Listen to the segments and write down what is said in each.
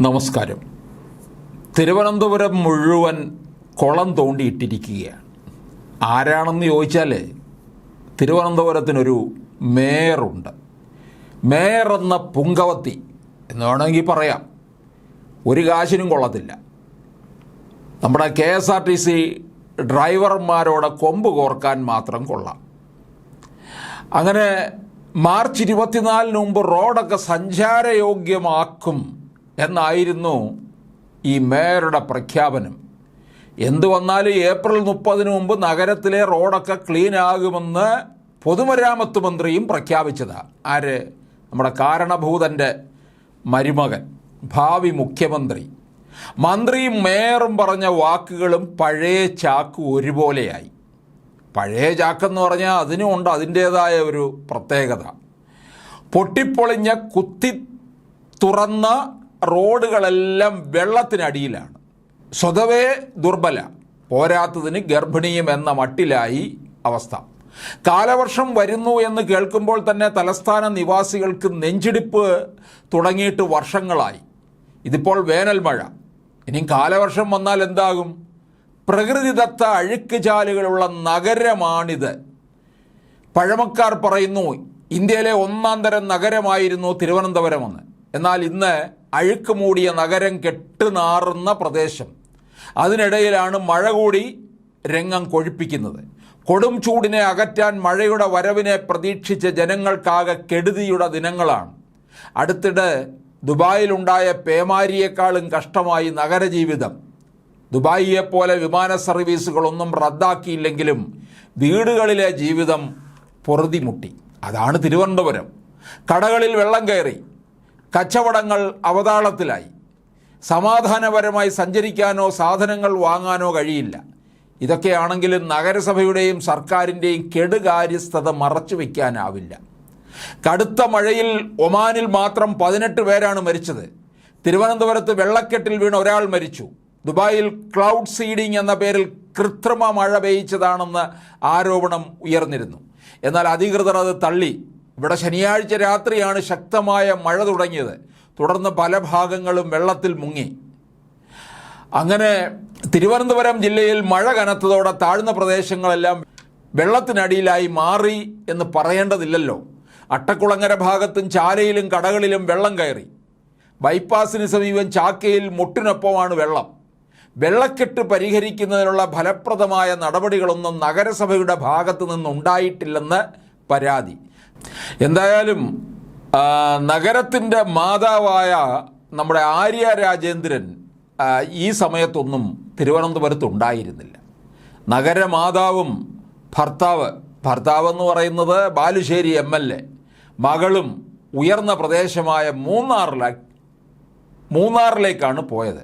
നമസ്കാരം. തിരുവനന്തപുരം മുഴുവൻ കുളം തോണ്ടിയിട്ടിരിക്കുകയാണ്. ആരാണെന്ന് ചോദിച്ചാൽ തിരുവനന്തപുരത്തിനൊരു മേയറുണ്ട്. മേയർ എന്ന പുങ്കവത്തി എന്ന് വേണമെങ്കിൽ പറയാം. ഒരു കാശിനും കൊള്ളത്തില്ല. നമ്മുടെ KSRTC ഡ്രൈവർമാരോട് കൊമ്പ് കോർക്കാൻ മാത്രം കൊള്ളാം. അങ്ങനെ മാർച്ച് 24 മുമ്പ് റോഡൊക്കെ സഞ്ചാരയോഗ്യമാക്കും എന്നായിരുന്നു ഈ മേയറുടെ പ്രഖ്യാപനം. എന്തു വന്നാലും ഏപ്രിൽ 30 മുമ്പ് നഗരത്തിലെ റോഡൊക്കെ ക്ലീൻ ആകുമെന്ന് പൊതുമരാമത്ത് മന്ത്രിയും പ്രഖ്യാപിച്ചതാണ്. ആര്? നമ്മുടെ കാരണഭൂതൻ്റെ മരുമകൻ, ഭാവി മുഖ്യമന്ത്രി. മന്ത്രിയും മേയറും പറഞ്ഞ വാക്കുകളും പഴയ ചാക്ക് ഒരുപോലെയായി. പഴയ ചാക്കെന്ന് പറഞ്ഞാൽ അതിനുമുണ്ട് അതിൻ്റേതായ ഒരു പ്രത്യേകത. പൊട്ടിപ്പൊളിഞ്ഞ കുത്തി തുറന്ന റോഡുകളെല്ലാം വെള്ളത്തിനടിയിലാണ്. സ്വതവേ ദുർബല, പോരാത്തതിന് ഗർഭിണിയും എന്ന മട്ടിലായി അവസ്ഥ. കാലവർഷം വരുന്നു എന്ന് കേൾക്കുമ്പോൾ തന്നെ തലസ്ഥാന നിവാസികൾക്ക് നെഞ്ചിടിപ്പ് തുടങ്ങിയിട്ട് വർഷങ്ങളായി. ഇതിപ്പോൾ വേനൽ മഴ, ഇനിയും കാലവർഷം വന്നാൽ എന്താകും? പ്രകൃതിദത്ത അഴുക്ക് ചാലുകളുള്ള നഗരമാണിത്. പഴമക്കാർ പറയുന്നു ഇന്ത്യയിലെ ഒന്നാം തരം നഗരമായിരുന്നു തിരുവനന്തപുരമെന്ന്. എന്നാൽ ഇന്ന് അഴുക്ക് മൂടിയ നഗരം കെട്ടുനാറുന്ന പ്രദേശം. അതിനിടയിലാണ് മഴ കൂടി രംഗം കൊഴുപ്പിക്കുന്നത്. കൊടും ചൂടിനെ അകറ്റാൻ മഴയുടെ വരവിനെ പ്രതീക്ഷിച്ച ജനങ്ങൾക്കാകെ കെടുതിയുടെ ദിനങ്ങളാണ്. അടുത്തിടെ ദുബായിലുണ്ടായ പേമാരിയേക്കാളും കഷ്ടമായി നഗരജീവിതം. ദുബായിയെപ്പോലെ വിമാന സർവീസുകളൊന്നും റദ്ദാക്കിയില്ലെങ്കിലും വീടുകളിലെ ജീവിതം പൊറുതിമുട്ടി. അതാണ് തിരുവനന്തപുരം. കടകളിൽ വെള്ളം കയറി, കച്ചവടങ്ങൾ അവതാളത്തിലായി. സമാധാനപരമായി സഞ്ചരിക്കാനോ സാധനങ്ങൾ വാങ്ങാനോ കഴിയില്ല. ഇതൊക്കെയാണെങ്കിലും നഗരസഭയുടെയും സർക്കാരിൻ്റെയും കെടുകാര്യസ്ഥത മറച്ചു വയ്ക്കാനാവില്ല. കടുത്ത മഴയിൽ ഒമാനിൽ മാത്രം 18 പേരാണ് മരിച്ചത്. തിരുവനന്തപുരത്ത് വെള്ളക്കെട്ടിൽ വീണ് ഒരാൾ മരിച്ചു. ദുബായിൽ ക്ലൗഡ് സീഡിംഗ് എന്ന പേരിൽ കൃത്രിമ മഴ പെയ്ച്ചതാണെന്ന് ആരോപണം ഉയർന്നിരുന്നു. എന്നാൽ അധികൃതർ അത് തള്ളി. ഇവിടെ ശനിയാഴ്ച രാത്രിയാണ് ശക്തമായ മഴ തുടങ്ങിയത്. തുടർന്ന് പല ഭാഗങ്ങളും വെള്ളത്തിൽ മുങ്ങി. അങ്ങനെ തിരുവനന്തപുരം ജില്ലയിൽ മഴ കനത്തതോടെ താഴ്ന്ന പ്രദേശങ്ങളെല്ലാം വെള്ളത്തിനടിയിലായി മാറി എന്ന് പറയേണ്ടതില്ലല്ലോ. അട്ടക്കുളങ്ങര ഭാഗത്തും ചാലയിലും കടകളിലും വെള്ളം കയറി. ബൈപ്പാസിന് സമീപം ചാക്കയിൽ മുട്ടിനൊപ്പമാണ് വെള്ളം. വെള്ളക്കെട്ട് പരിഹരിക്കുന്നതിനുള്ള ഫലപ്രദമായ നടപടികളൊന്നും നഗരസഭയുടെ ഭാഗത്തു നിന്നുണ്ടായിട്ടില്ലെന്ന് പരാതി. എന്തായാലും നഗരത്തിൻ്റെ മാതാവായ നമ്മുടെ ആര്യ രാജേന്ദ്രൻ ഈ സമയത്തൊന്നും തിരുവനന്തപുരത്ത് ഉണ്ടായിരുന്നില്ല. നഗരമാതാവും ഭർത്താവ് എന്ന് പറയുന്നത് ബാലുശ്ശേരി MLA, മകളും ഉയർന്ന പ്രദേശമായ മൂന്നാറിലേക്കാണ് പോയത്.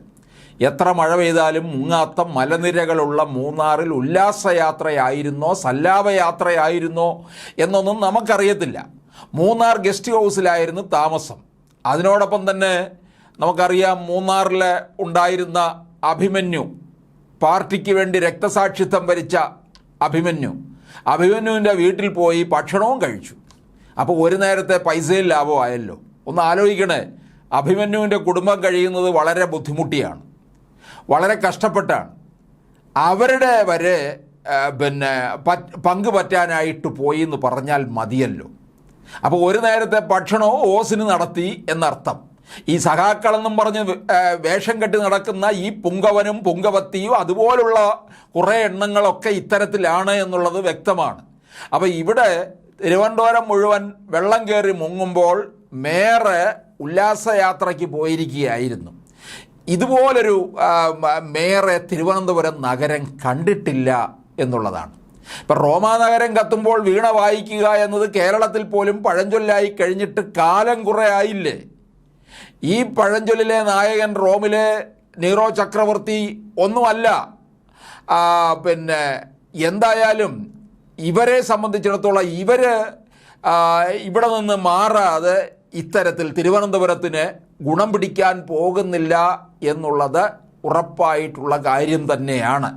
എത്ര മഴ പെയ്താലും മുങ്ങാത്ത മലനിരകളുള്ള മൂന്നാറിൽ ഉല്ലാസയാത്രയായിരുന്നോ സല്ലാപയാത്രയായിരുന്നോ എന്നൊന്നും നമുക്കറിയത്തില്ല. മൂന്നാർ ഗസ്റ്റ് ഹൗസിലായിരുന്നു താമസം. അതിനോടൊപ്പം തന്നെ നമുക്കറിയാം മൂന്നാറിൽ ഉണ്ടായിരുന്ന അഭിമന്യു, പാർട്ടിക്ക് വേണ്ടി രക്തസാക്ഷിത്വം വരിച്ച അഭിമന്യുവിൻ്റെ വീട്ടിൽ പോയി ഭക്ഷണവും കഴിച്ചു. അപ്പോൾ ഒരു നേരത്തെ പൈസയിൽ ലാഭമായല്ലോ. ഒന്ന് ആലോചിക്കണേ, അഭിമന്യുവിൻ്റെ കുടുംബം കഴിയുന്നത് വളരെ ബുദ്ധിമുട്ടിയാണ്, വളരെ കഷ്ടപ്പെട്ടാണ്. അവരുടെ വരെ പങ്ക് പറ്റാനായിട്ട് പോയി എന്ന് പറഞ്ഞാൽ മതിയല്ലോ. അപ്പോൾ ഒരു നേരത്തെ ഭക്ഷണവും ഓസിന് നടത്തി എന്നർത്ഥം. ഈ സഖാക്കളെന്നും പറഞ്ഞ് വേഷം കെട്ടി നടക്കുന്ന ഈ പുങ്കവനും പുങ്കവത്തിയും അതുപോലുള്ള കുറേ എണ്ണങ്ങളൊക്കെ ഇത്തരത്തിലാണ് എന്നുള്ളത് വ്യക്തമാണ്. അപ്പോൾ ഇവിടെ തിരുവനന്തപുരം മുഴുവൻ വെള്ളം കയറി മുങ്ങുമ്പോൾ മേയർ ഉല്ലാസയാത്രയ്ക്ക് പോയിരിക്കുകയായിരുന്നു. ഇതുപോലൊരു മേയറെ തിരുവനന്തപുരം നഗരം കണ്ടിട്ടില്ല എന്നുള്ളതാണ്. ഇപ്പം റോമാ നഗരം കത്തുമ്പോൾ വീണ വായിക്കുക എന്നത് കേരളത്തിൽ പോലും പഴഞ്ചൊല്ലായി കഴിഞ്ഞിട്ട് കാലം കുറേ ആയില്ലേ. ഈ പഴഞ്ചൊല്ലിലെ നായകൻ റോമിലെ നീറോ ചക്രവർത്തി ഒന്നുമല്ല. എന്തായാലും ഇവരെ സംബന്ധിച്ചിടത്തോളം ഇവിടെ നിന്ന് മാറാതെ ഇത്തരത്തിൽ തിരുവനന്തപുരത്തിന് ഗുണം പിടിക്കാൻ പോകുന്നില്ല എന്നുള്ളത് ഉറപ്പായിട്ടുള്ള കാര്യം തന്നെയാണ്.